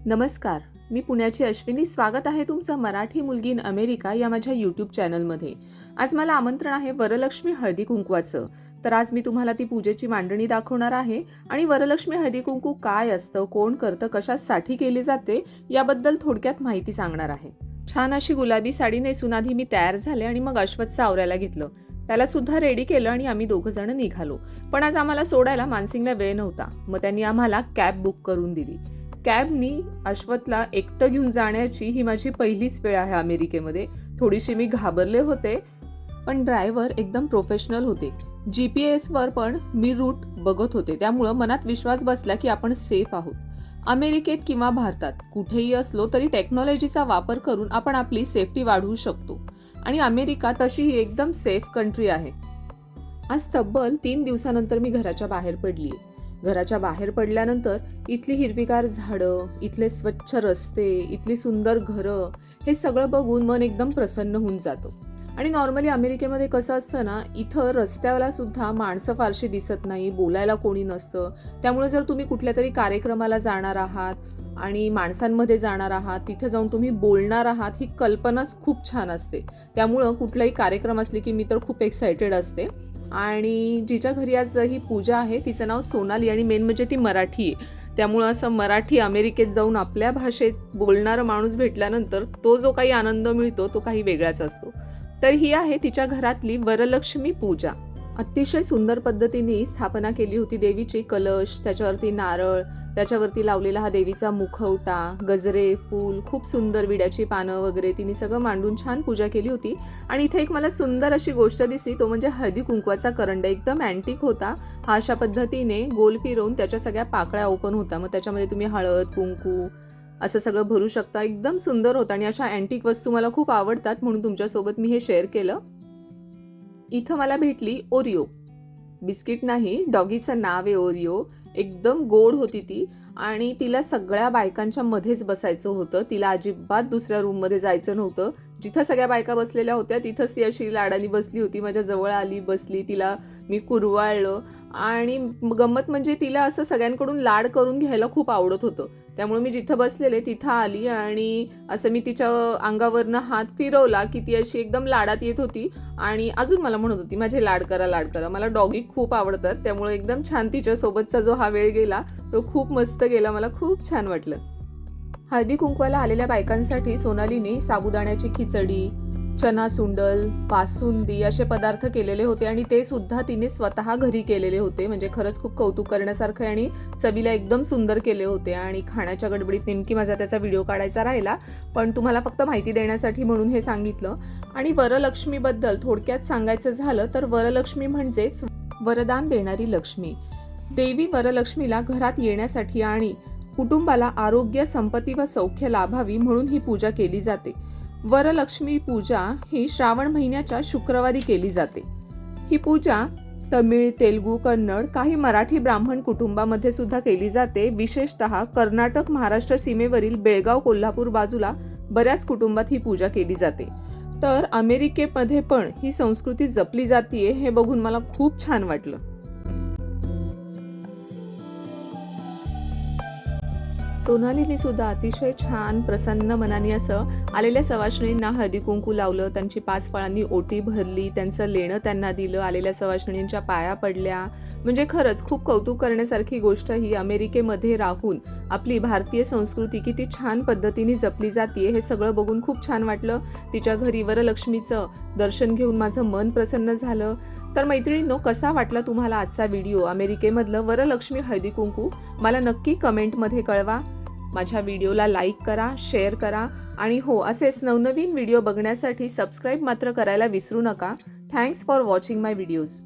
नमस्कार, मी पुण्याची अश्विनी. स्वागत आहे तुमचं मराठी मुलगी इन अमेरिका या माझ्या यूट्यूब चॅनलमध्ये. आज मला आमंत्रण आहे वरलक्ष्मी हळदी कुंकवाचं. तर आज मी तुम्हाला ती पूजेची मांडणी दाखवणार आहे आणि वरलक्ष्मी हळदी कुंकू काय असतं, कोण करतं, कशासाठी केली जाते याबद्दल थोडक्यात माहिती सांगणार आहे. छान अशी गुलाबी साडी नेसून आधी मी तयार झाले आणि मग अश्वथचं आवरायला घेतलं. त्याला सुद्धा रेडी केलं आणि आम्ही दोघं जण निघालो. पण आज आम्हाला सोडायला मानसिंगला वेळ नव्हता. मग त्यांनी आम्हाला कॅब बुक करून दिली. कॅबनी अश्वथला एकटं घेऊन जाण्याची ही माझी पहिलीच वेळ आहे अमेरिकेमध्ये. थोडीशी मी घाबरले होते, पण ड्रायव्हर एकदम प्रोफेशनल होते. GPS वर पण मी रूट बघत होते, त्यामुळं मनात विश्वास बसला की आपण सेफ आहोत. अमेरिकेत किंवा भारतात कुठेही असलो तरी टेक्नॉलॉजीचा वापर करून आपण आपली सेफ्टी वाढवू शकतो आणि अमेरिका तशी ही एकदम सेफ कंट्री आहे. आज तब्बल 3 दिवसानंतर मी घराच्या बाहेर पडली. घराच्या बाहेर पडल्यानंतर इथली हिरवीगार झाडं, इथले स्वच्छ रस्ते, इथली सुंदर घरं, हे सगळं बघून मन एकदम प्रसन्न होऊन जातं. आणि नॉर्मली अमेरिकेमध्ये कसं असतं ना, इथं रस्त्याला सुद्धा माणसं फारशी दिसत नाही, बोलायला कोणी नसतं. त्यामुळे जर तुम्ही कुठल्या तरी कार्यक्रमाला जाणार आहात आणि माणसांमध्ये जाणार आहात, तिथे जाऊन तुम्ही बोलणार आहात, ही कल्पनाच खूप छान असते. त्यामुळं कुठलाही कार्यक्रम असले की मी तर खूप एक्सायटेड असते. आणि जिच्या घरी आज ही पूजा आहे तिचं नाव सोनाली आणि मेन म्हणजे ती मराठी आहे. त्यामुळं असं मराठी अमेरिकेत जाऊन आपल्या भाषेत बोलणारा माणूस भेटल्यानंतर तो जो काही आनंद मिळतो तो काही वेगळाच असतो. तर ही आहे तिच्या घरातली वरलक्ष्मी पूजा. अतिशय सुंदर पद्धतीने स्थापना केली होती देवीची. कलश, त्याच्यावरती नारळ, त्याच्यावरती लावलेला हा देवीचा मुखवटा, गजरे, फूल, खूप सुंदर विड्याची पानं वगैरे तिने सगळं मांडून छान पूजा केली होती. आणि इथे एक मला सुंदर अशी गोष्ट दिसली, तो म्हणजे हळदी कुंकवाचा करंडा. एकदम अँटिक होता हा. अशा पद्धतीने गोल फिरवून त्याच्या सगळ्या पाकळ्या ओपन होता. मग त्याच्यामध्ये तुम्ही हळद, कुंकू असं सगळं भरू शकता. एकदम सुंदर होता आणि अशा अँटिक वस्तू मला खूप आवडतात, म्हणून तुमच्यासोबत मी हे शेअर केलं. इथं मला भेटली ओरिओ बिस्किट, नाही, डॉगीचं नाव आहे ओरिओ. एकदम गोड होती ती आणि तिला सगळ्या बायकांच्या मध्येच बसायचं होतं. तिला अजिबात दुसऱ्या रूममध्ये जायचं नव्हतं. जिथं सगळ्या बायका बसलेल्या होत्या तिथंच ती अशी लाडानी बसली होती. माझ्या जवळ आली, बसली. तिला मी कुरवाळलं आणि गंमत म्हणजे तिला असं सगळ्यांकडून लाड करून घ्यायला खूप आवडत होतं. त्यामुळे मी जिथं बसलेले तिथं आली आणि असं मी तिच्या अंगावरनं हात फिरवला की ती अशी एकदम लाडात येत होती आणि अजून मला म्हणत होती माझे लाड करा, लाड करा. मला डॉगी खूप आवडतात, त्यामुळे एकदम छान तिच्यासोबतचा जो हा वेळ गेला तो खूप मस्त गेला. मला खूप छान वाटलं. हळदी कुंकवाला आलेल्या बायकांसाठी सोनालीने साबुदाण्याची खिचडी, चना सुंडल, बासुंदी असे पदार्थ केलेले होते आणि ते सुद्धा तिने स्वतः घरी केलेले होते. म्हणजे खरंच खूप कौतुक करण्यासारखं आहे आणि चवीला एकदम सुंदर केले होते. आणि खाण्याच्या गडबडीत नेमकी माझा त्याचा व्हिडिओ काढायचा राहिला, पण तुम्हाला फक्त माहिती देण्यासाठी म्हणून हे सांगितलं. आणि वरलक्ष्मीबद्दल थोडक्यात सांगायचं झालं तर वरलक्ष्मी म्हणजेच वरदान देणारी लक्ष्मी. देवी वरलक्ष्मीला घरात येण्यासाठी आणि कुटुंबाला आरोग्य, संपत्ती व सौख्य लाभावी म्हणून ही पूजा केली जाते. वरलक्ष्मी पूजा ही श्रावण महिन्याच्या शुक्रवारी केली जाते. ही पूजा तमिळ, तेलुगू, कन्नड, काही मराठी ब्राह्मण कुटुंबामध्ये सुद्धा केली जाते. विशेषतः कर्नाटक, महाराष्ट्र सीमेवरील बेळगाव, कोल्हापूर बाजूला बऱ्याच कुटुंबात ही पूजा केली जाते. तर अमेरिकेमध्ये पण ही संस्कृती जपली जातीये हे बघून मला खूप छान वाटलं. सोनालीने सुद्धा अतिशय छान प्रसन्न मनाने असं आलेल्या सवाष्णींना हळदी कुंकू लावलं, त्यांची 5 फळांनी ओटी भरली, त्यांचं लेणं त्यांना दिलं, आलेल्या सवाष्णींच्या पाया पडल्या. म्हणजे खरंच खूप कौतुक करण्यासारखी गोष्ट ही. अमेरिकेमध्ये राहून आपली भारतीय संस्कृती किती छान पद्धतीने जपली जाते हे सगळं बघून खूप छान वाटलं. तिच्या घरी वरलक्ष्मीचं दर्शन घेऊन माझं मन प्रसन्न झालं. तर मैत्रिणींनो, कसा वाटला तुम्हाला आजचा व्हिडिओ, अमेरिकेमधलं वरलक्ष्मी हळदी कुंकू? मला नक्की कमेंटमध्ये कळवा. माझ्या व्हिडिओला लाईक करा, शेअर करा आणि हो, असेच नवनवीन व्हिडिओ बघण्यासाठी सबस्क्राईब मात्र करायला विसरू नका. Thanks for watching my videos.